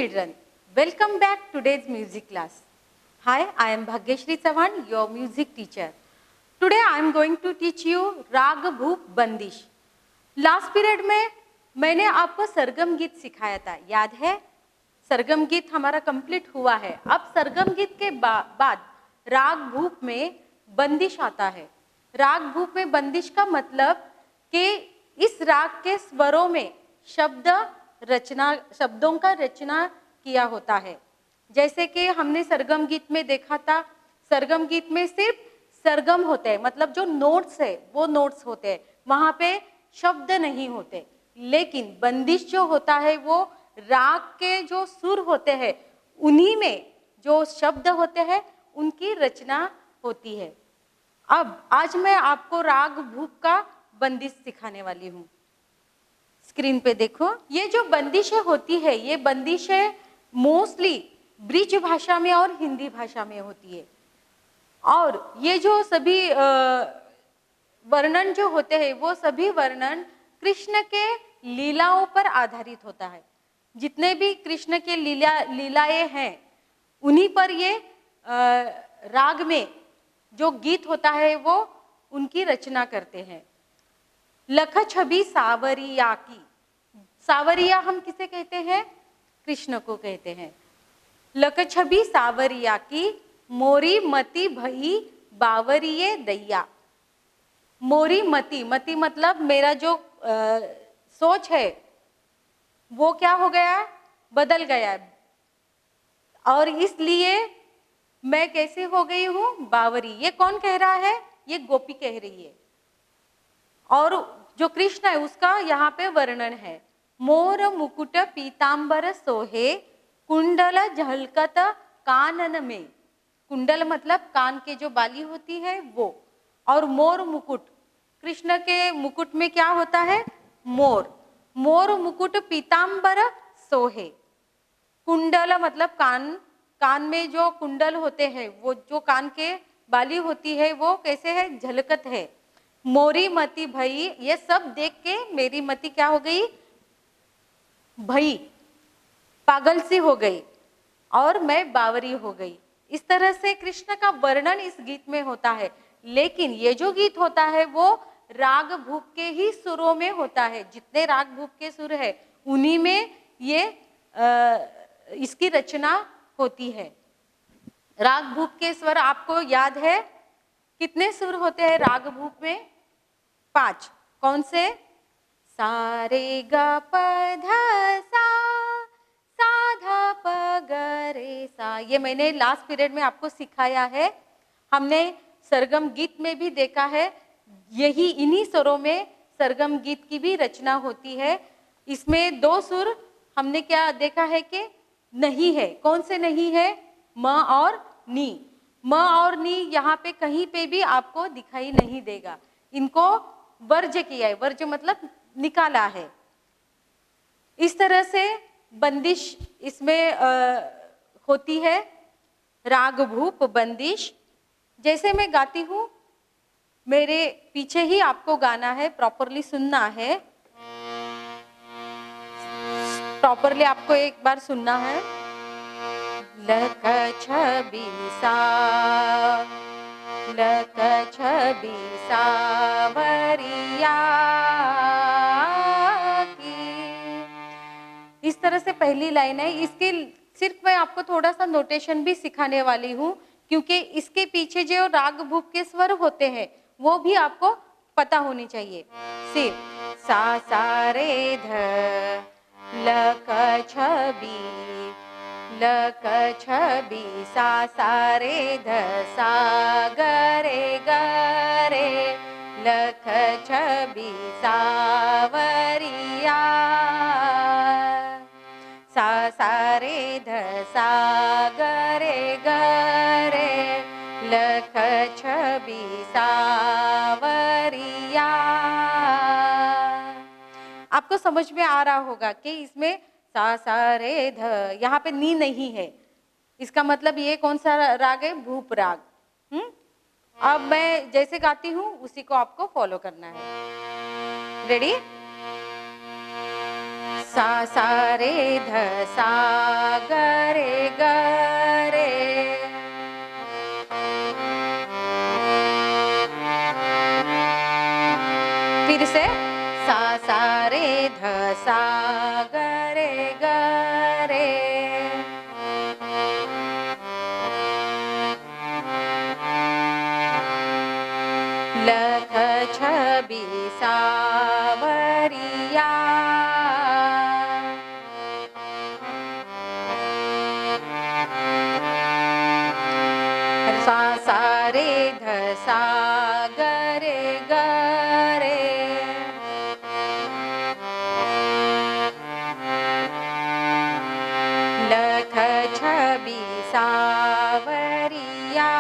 children, welcome back to today's music class. Hi, I am Bhagyashri Chavan, your music teacher. Today I am going to teach you राग भूप बंदिश. Last period में मैंने आपको सरगम गीत सिखाया था, याद है? सरगम गीत हमारा कंप्लीट हुआ है. अब सरगम गीत के बाद राग भूप में बंदिश आता है. राग भूप में बंदिश का मतलब कि इस राग के स्वरों में शब्दों का रचना किया होता है. जैसे कि हमने सरगम गीत में देखा था, सरगम गीत में सिर्फ सरगम होते हैं, मतलब जो नोट्स है वो नोट्स होते हैं, वहां पे शब्द नहीं होते. लेकिन बंदिश जो होता है वो राग के जो सुर होते हैं उन्हीं में जो शब्द होते हैं उनकी रचना होती है. अब आज मैं आपको राग भूप का बंदिश सिखाने वाली हूँ. स्क्रीन पे देखो, ये जो बंदिशें होती है ये बंदिशें मोस्टली ब्रिज भाषा में और हिंदी भाषा में होती है. और ये जो सभी वर्णन जो होते हैं वो सभी वर्णन कृष्ण के लीलाओं पर आधारित होता है. जितने भी कृष्ण के लीलाएं हैं उन्हीं पर ये राग में जो गीत होता है वो उनकी रचना करते हैं. लख छवि सावरिया की, सावरिया हम किसे कहते हैं? कृष्ण को कहते हैं. लख छवि सावरिया की, मोरी मति भई बावरिये दैया. मोरी मति, मति मतलब मेरा जो सोच है वो क्या हो गया? बदल गया. और इसलिए मैं कैसे हो गई हूँ? बावरी. ये कौन कह रहा है? ये गोपी कह रही है. और जो कृष्ण है उसका यहाँ पे वर्णन है. मोर मुकुट पीतांबर सोहे, कुंडल झलकत कानन में. कुंडल मतलब कान के जो बाली होती है वो, और मोर मुकुट, कृष्ण के मुकुट में क्या होता है? मोर. मोर मुकुट पीतांबर सोहे. कुंडल मतलब कान, कान में जो कुंडल होते हैं वो जो कान के बाली होती है वो कैसे है? झलकत है. मोरी मति भई, ये सब देख के मेरी मति क्या हो गई? भई, पागल सी हो गई और मैं बावरी हो गई. इस तरह से कृष्ण का वर्णन इस गीत में होता है. लेकिन ये जो गीत होता है वो राग भूप के ही सुरों में होता है. जितने राग भूप के सुर है उन्हीं में ये इसकी रचना होती है. राग भूप के स्वर आपको याद है? कितने सुर होते हैं राग भूप में? 5. कौन से? सा रे ग प ध सा, सा ध प ग रे सा. ये मैंने लास्ट पीरियड में आपको सिखाया है. हमने सरगम गीत में भी देखा है. यही इन्हीं स्वरों में सरगम गीत की भी रचना होती है. इसमें 2 सुर हमने क्या देखा है कि नहीं है. कौन से नहीं है? म और नी. म और नी यहाँ पे कहीं पे भी आपको दिखाई नहीं देगा. इनको वर्ज किया है. वर्ज मतलब निकाला है. इस तरह से बंदिश इसमें होती है, राग भूप बंदिश. जैसे मैं गाती हूँ मेरे पीछे ही आपको गाना है, प्रॉपरली सुनना है. प्रॉपरली आपको एक बार सुनना है. लख छवि सा, लख छवि सावरिया की. इस तरह से पहली लाइन है. इसके सिर्फ मैं आपको थोड़ा सा नोटेशन भी सिखाने वाली हूँ क्योंकि इसके पीछे जो राग भूप के स्वर होते हैं वो भी आपको पता होनी चाहिए. सिर्फ सा सा रे ध, लख छवि, लख छवि सा सा रे ध सा ग रे, लख छवि सावरिया. सा सा रे ध सा ग रे, लख छवि सावरिया. आपको समझ में आ रहा होगा कि इसमें सा सा रे ध, यहाँ पे नी नहीं है. इसका मतलब ये कौन सा राग है? भूप राग. अब मैं जैसे गाती हूँ उसी को आपको फॉलो करना है. रेडी? सा सा रे ध सा ग रे ग रे। फिर से सा सा रे ध सा ग रे ग रे। लख छबि सावरिया। सा सा रे ध सा ग रे ग रे। लख छबि सावरिया।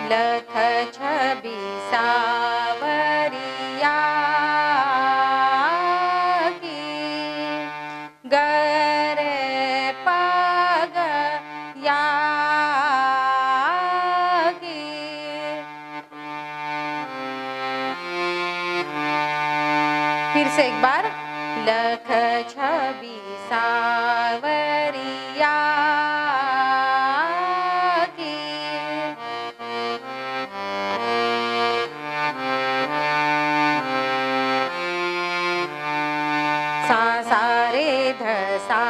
लख छबि सावरिया की। ग रे प ग या की। फिर से एक बार लख छबि सावरिया की। सा सा रे ध सा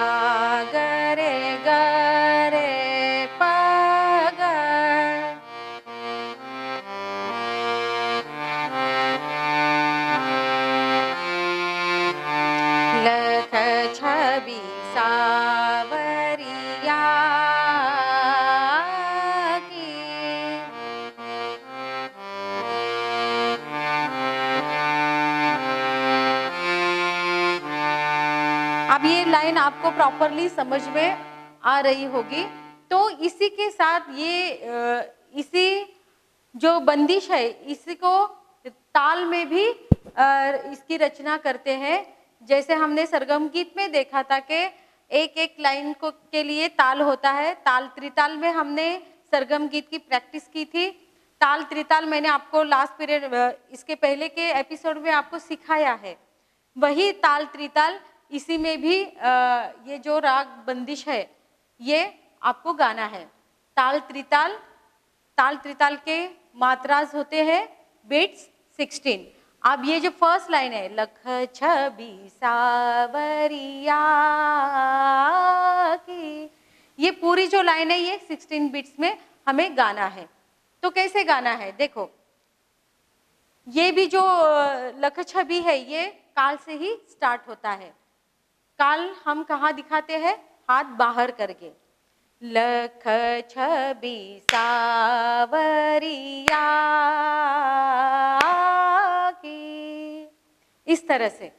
ग रे ग रे प ग। लख छबि सावरिया की। अब ये लाइन आपको प्रॉपरली समझ में आ रही होगी। तो इसी के साथ ये इसी जो बंदिश है इसी को ताल में भी इसकी रचना करते हैं। जैसे हमने सरगम गीत में देखा था कि एक एक लाइन को के लिए ताल होता है। ताल त्रिताल में हमने सरगम गीत की प्रैक्टिस की थी। ताल त्रिताल मैंने आपको लास्ट पीरियड इसके पहले के एपिसोड में आपको सिखाया है। वही ताल त्रिताल इसी में भी ये जो राग बंदिश है ये आपको गाना है। ताल त्रिताल के मात्राज होते हैं बीट्स 16। अब ये जो फर्स्ट लाइन है लख छबि सावरिया की, ये पूरी जो लाइन है ये 16 बीट्स में हमें गाना है। तो कैसे गाना है देखो, ये भी जो लख छबि है ये काल से ही स्टार्ट होता है। काल हम कहाँ दिखाते हैं? हाथ बाहर करके। लख छबि सावरिया की, इस तरह से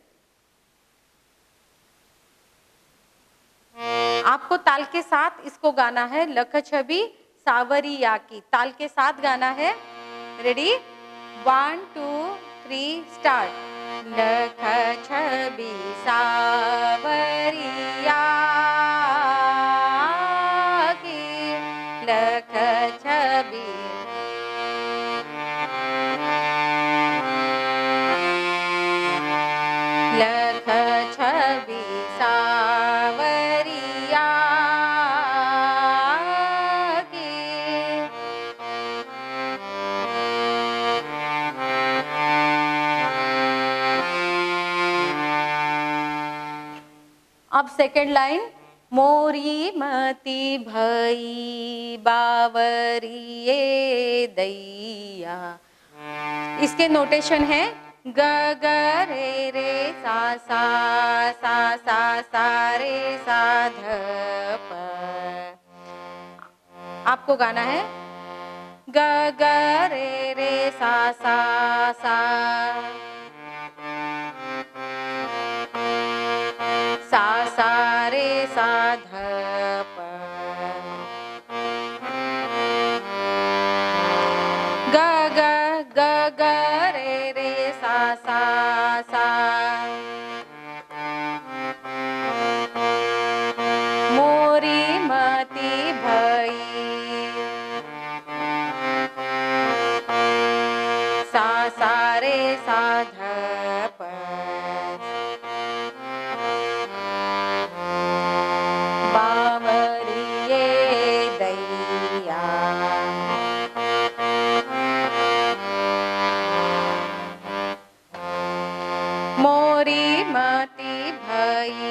आपको ताल के साथ इसको गाना है। लख छबि सावरिया की ताल के साथ गाना है। Ready 1 2 3 start. लख छबि सावरिया की। लख छबि लख छबि सावरिया की। अब सेकेंड लाइन, मोरी मति भई बावरिये दैया। इसके नोटेशन है ग ग रे रे सा सा सा सा सा रे सा ध प। आपको गाना है ग ग रे रे सा सा सा सा सा रे सा ध प। ग ग ग ग रे सा सा सा, मोरी मती भई सा सा रे सा ध प, बावरिये दैया, मोरी मती भई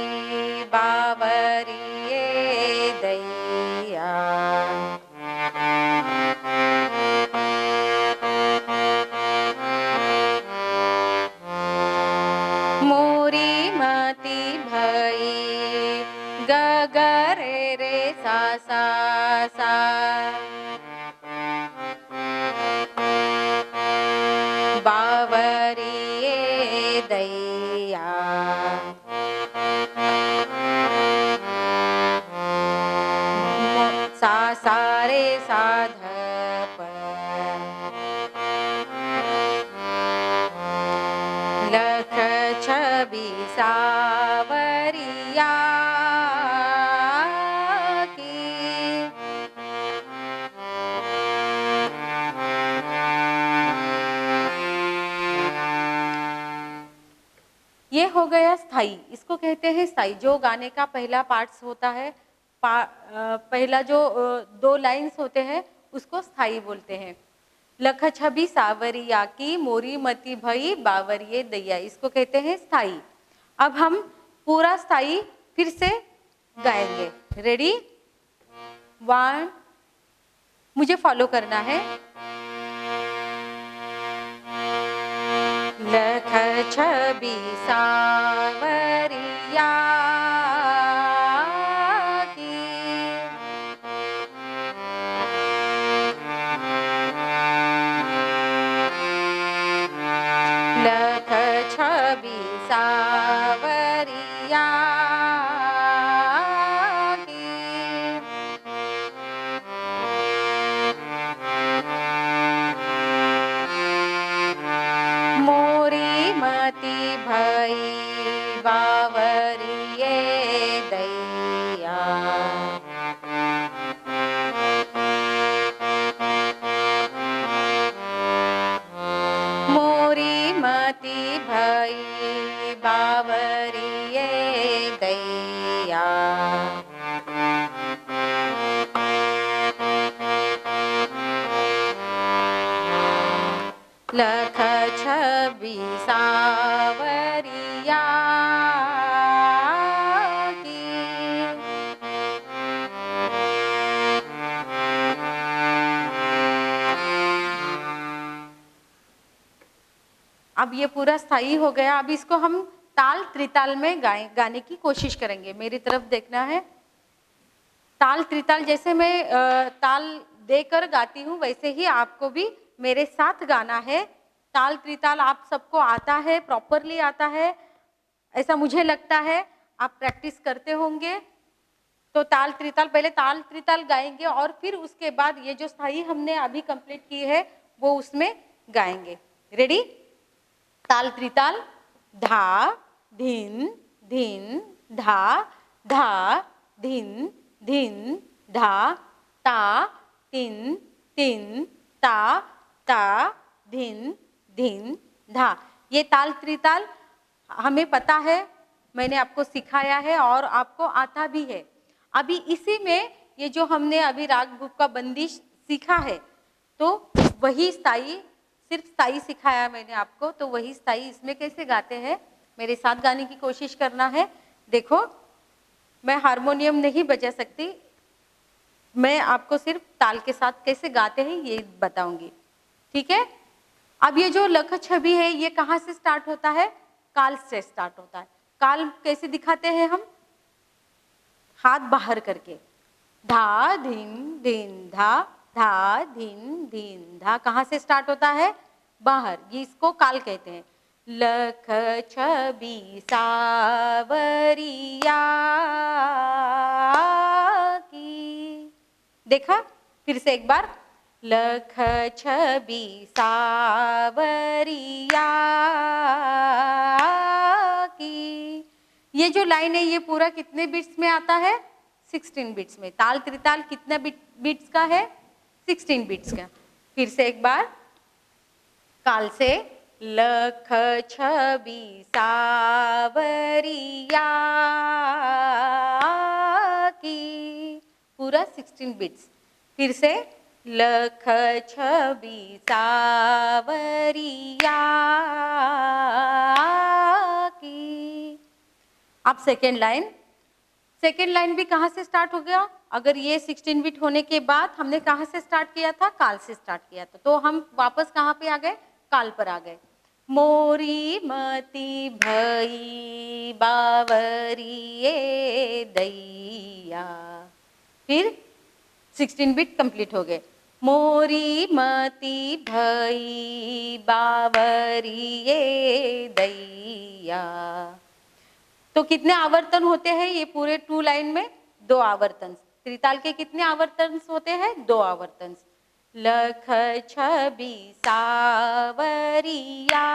बावरिये दैया, मोरी मती भई ग ग रे रे सा सा सा, बावरिये दैया, सा सा रे सा ध प, लख छवि सावरिया की, ये हो गया स्थाई। इसको कहते हैं स्थाई। जो गाने का पहला पार्ट्स होता है, पहला जो 2 लाइन्स होते हैं उसको स्थाई बोलते हैं। लख छवि सावरिया की, मोरी मती भई बावरिये दैया, इसको कहते हैं स्थाई। अब हम पूरा स्थाई फिर से गाएंगे। रेडी? 1, मुझे फॉलो करना है। लख छवि सावरिया की, लख छवि सावरिया की, मोरी मती भई बावरिये दैया, मोरी मती भई बावरिये दैया, लख छवि सावरिया की, अब ये पूरा स्थाई हो गया। अब इसको हम ताल त्रिताल में गाने की कोशिश करेंगे। मेरी तरफ देखना है। ताल त्रिताल जैसे मैं ताल देकर गाती हूँ वैसे ही आपको भी मेरे साथ गाना है। ताल त्रिताल आप सबको आता है, प्रॉपरली आता है, ऐसा मुझे लगता है। आप प्रैक्टिस करते होंगे। तो ताल त्रिताल, पहले ताल त्रिताल गाएंगे और फिर उसके बाद ये जो स्थाई हमने अभी कंप्लीट की है वो उसमें गाएंगे। रेडी? ताल त्रिताल। धा धिन धिन धा, धा धिन धिन धा, ता तिन तिन ता, ता धिन धिन धा। ये ताल त्रिताल हमें पता है, मैंने आपको सिखाया है और आपको आता भी है। अभी इसी में ये जो हमने अभी राग भूप का बंदिश सीखा है, तो वही स्थाई, सिर्फ स्थाई सिखाया मैंने आपको, तो वही स्थाई इसमें कैसे गाते हैं मेरे साथ गाने की कोशिश करना है। देखो, मैं हारमोनियम नहीं बजा सकती, मैं आपको सिर्फ ताल के साथ कैसे गाते हैं ये बताऊंगी। ठीक है? अब ये जो लख छवि है ये कहाँ से स्टार्ट होता है? काल से स्टार्ट होता है। काल कैसे दिखाते हैं हम? हाथ बाहर करके, धा धिन धिन धा, धा धिन धिन धा। कहाँ से स्टार्ट होता है? बाहर। ये इसको काल कहते हैं। लख छवि सावरिया की। देखा? फिर से एक बार। लख छबी सावरिया की। ये जो लाइन है ये पूरा कितने बिट्स में आता है? 16 बिट्स में। ताल त्रिताल कितने बिट्स का है? 16 बिट्स का। फिर से एक बार, काल से लख छबी सावरिया की, पूरा 16 बिट्स। फिर से लख छबी सावरिया की। अब सेकेंड लाइन भी कहाँ से स्टार्ट हो गया? अगर ये 16 बिट होने के बाद हमने कहाँ से स्टार्ट किया था? काल से स्टार्ट किया था। तो हम वापस कहाँ पे आ गए? काल पर आ गए। मोरी मती भई बावरिए दैया। फिर 16 बिट कंप्लीट हो गए। मोरी मती भई बावरिए दैया। तो कितने आवर्तन होते हैं ये पूरे 2 लाइन में? 2 आवर्तन। त्रिताल के कितने आवर्तन होते हैं? 2 आवर्तन। लख छबी सावरिया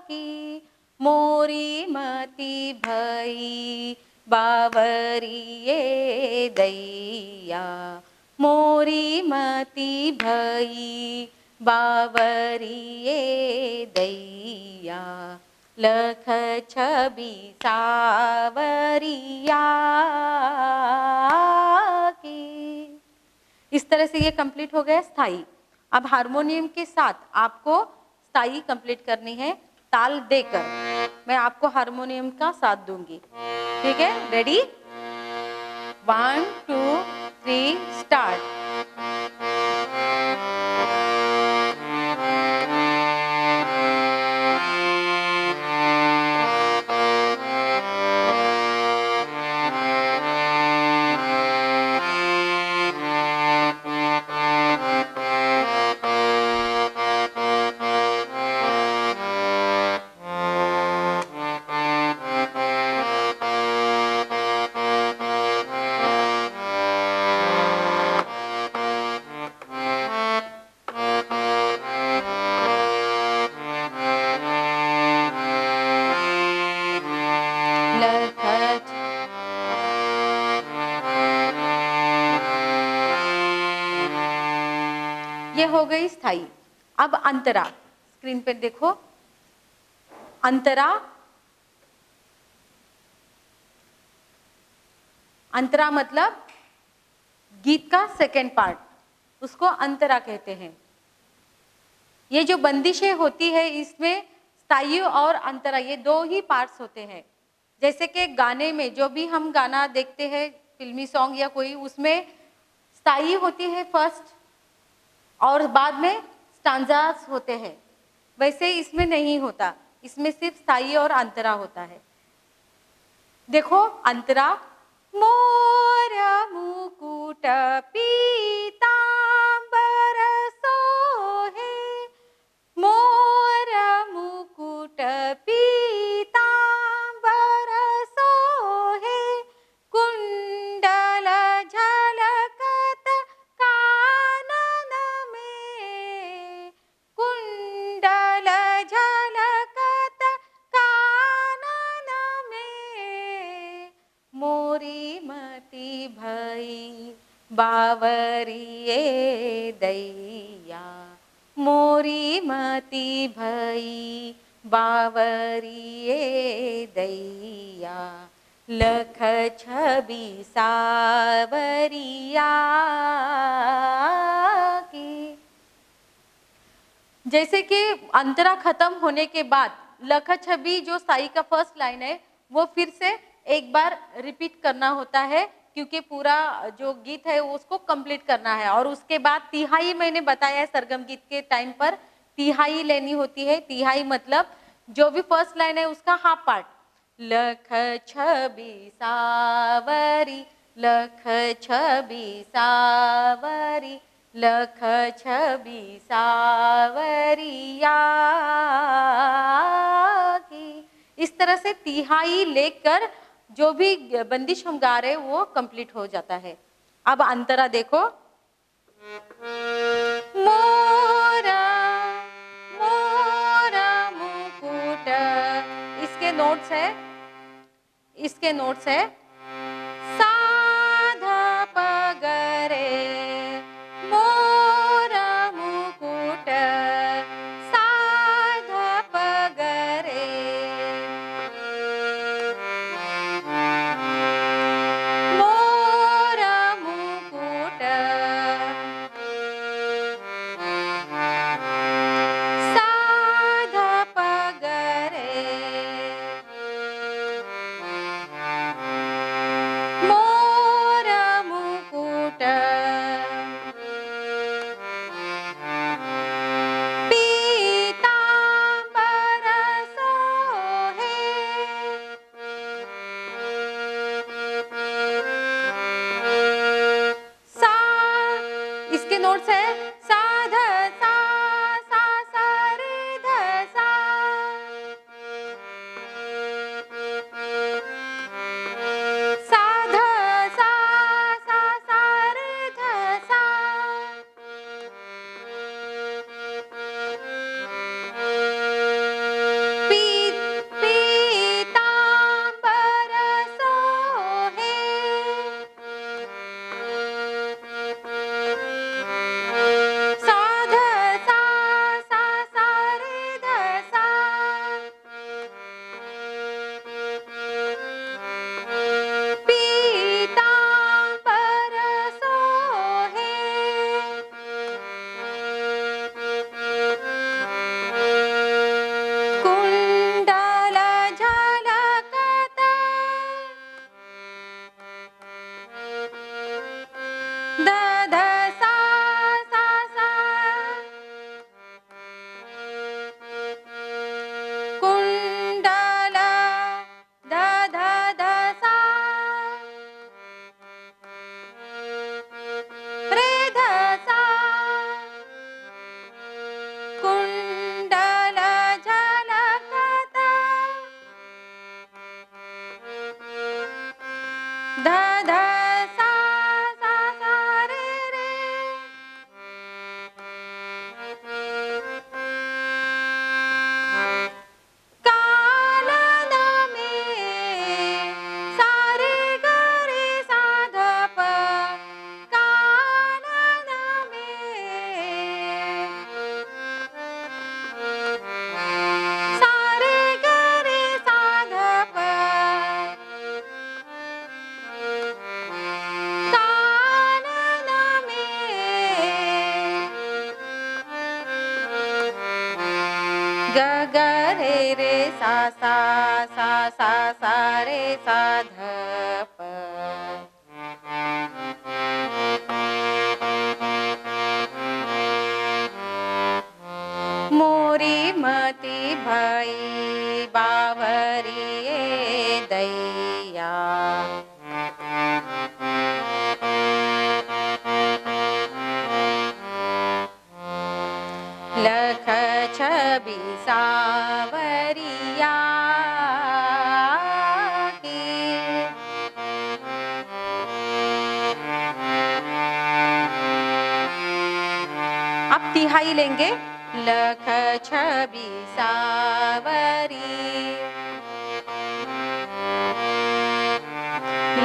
की, मोरी मती भई बावरिए दैया। मोरी मती भई बावरिए दैया। लख छबी सावरिया की। इस तरह से ये कंप्लीट हो गया स्थाई। अब हारमोनियम के साथ आपको स्थाई कंप्लीट करनी है ताल देकर। मैं आपको हारमोनियम का साथ दूंगी, ठीक है? रेडी? 1 2 3 स्टार्ट। ये हो गई स्थाई। अब अंतरा, स्क्रीन पे देखो। अंतरा, अंतरा मतलब गीत का सेकेंड पार्ट, उसको अंतरा कहते हैं। ये जो बंदिशें होती है इसमें स्थायी और अंतरा ये 2 ही पार्ट्स होते हैं। जैसे कि गाने में जो भी हम गाना देखते हैं, फिल्मी सॉन्ग या कोई, उसमें स्थायी होती है फर्स्ट और बाद में स्टांजास होते हैं। वैसे इसमें नहीं होता, इसमें सिर्फ स्थायी और अंतरा होता है। देखो अंतरा। मोर मुकुट पीतांबर सोहे, मोर मुकुट पीतांबर सोहे, कुंडल झलकत कानन में, कुंडल झलकत कानन में, मोरी मती भई बावरिए दैया। मोरी मती भई बावरिए दैया। लख छबी सावरिया की। जैसे कि अंतरा खत्म होने के बाद लख छबी जो साई का फर्स्ट लाइन है वो फिर से एक बार रिपीट करना होता है, क्योंकि पूरा जो गीत है उसको कंप्लीट करना है। और उसके बाद तिहाई मैंने बताया है, सरगम गीत के टाइम पर तिहाई लेनी होती है। तिहाई मतलब जो भी फर्स्ट लाइन है उसका हाफ पार्ट। लख छबी सावरी, लख छबी सावरी, लख छबी सावरिया की। इस तरह से तिहाई लेकर जो भी बंदिश हम गा रहे हैं वो कंप्लीट हो जाता है। अब अंतरा देखो। मोरा मोरा मुकुट, इसके नोट्स है, इसके नोट्स है सा धा प ग रे, मोरा मुकुट सा धा प ग रे, मोरा मुकुट सा धा प ग रे, मोरा मुकुट पीतांबर सोहे, सा, इसके नोट्स है सा ध सा रे ध सा, सा ध सा रे ध सा, पी पीतांबर सोहे, सा ध सा रे ध सा, पीतांबर सोहे, कुंडल झलकत, द ध सा कुंडल द ध ध सा, रे ध सा, कुंडल झलकत, ध ध सा रे रे, कानन में सा रे ग रे सा ध प, कानन में सा रे ग रे सा ध प, कानन में ग ग रे सा रे सा ध प, मोरी मति भई बावरी दैया, लख छबि सावरिया की, अब तिहाई लेंगे, लख छबि सावरी,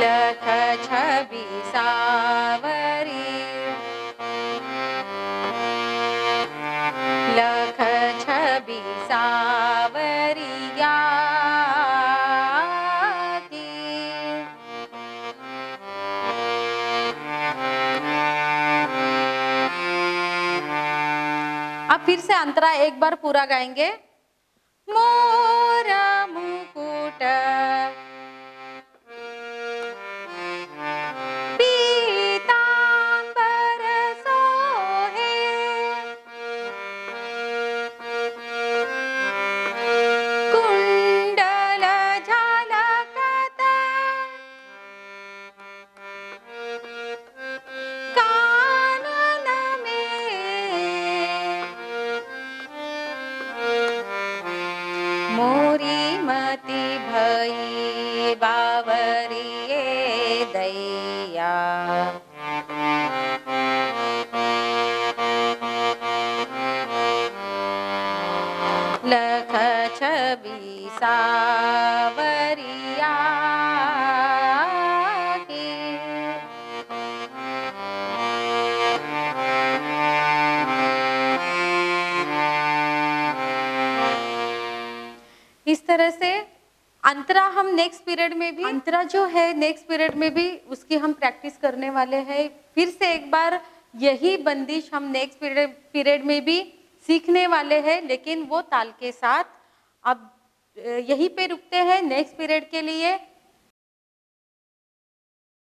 लख छबि सावरी, लख छबि सावरिया की, अब फिर से अंतरा एक बार पूरा गाएंगे, मोरा मुकुट पीतांबर सोहे, कुंडल झलकत, कानन में मोरी मति भई बावरिये दैया, लख छवि सावरिया की। इस तरह से अंतरा हम नेक्स्ट पीरियड में भी, अंतरा जो है नेक्स्ट पीरियड में भी उसकी हम प्रैक्टिस करने वाले हैं। फिर से एक बार यही बंदिश हम नेक्स्ट पीरियड में भी सीखने वाले हैं, लेकिन वो ताल के साथ। अब यहीं पे रुकते हैं नेक्स्ट पीरियड के लिए।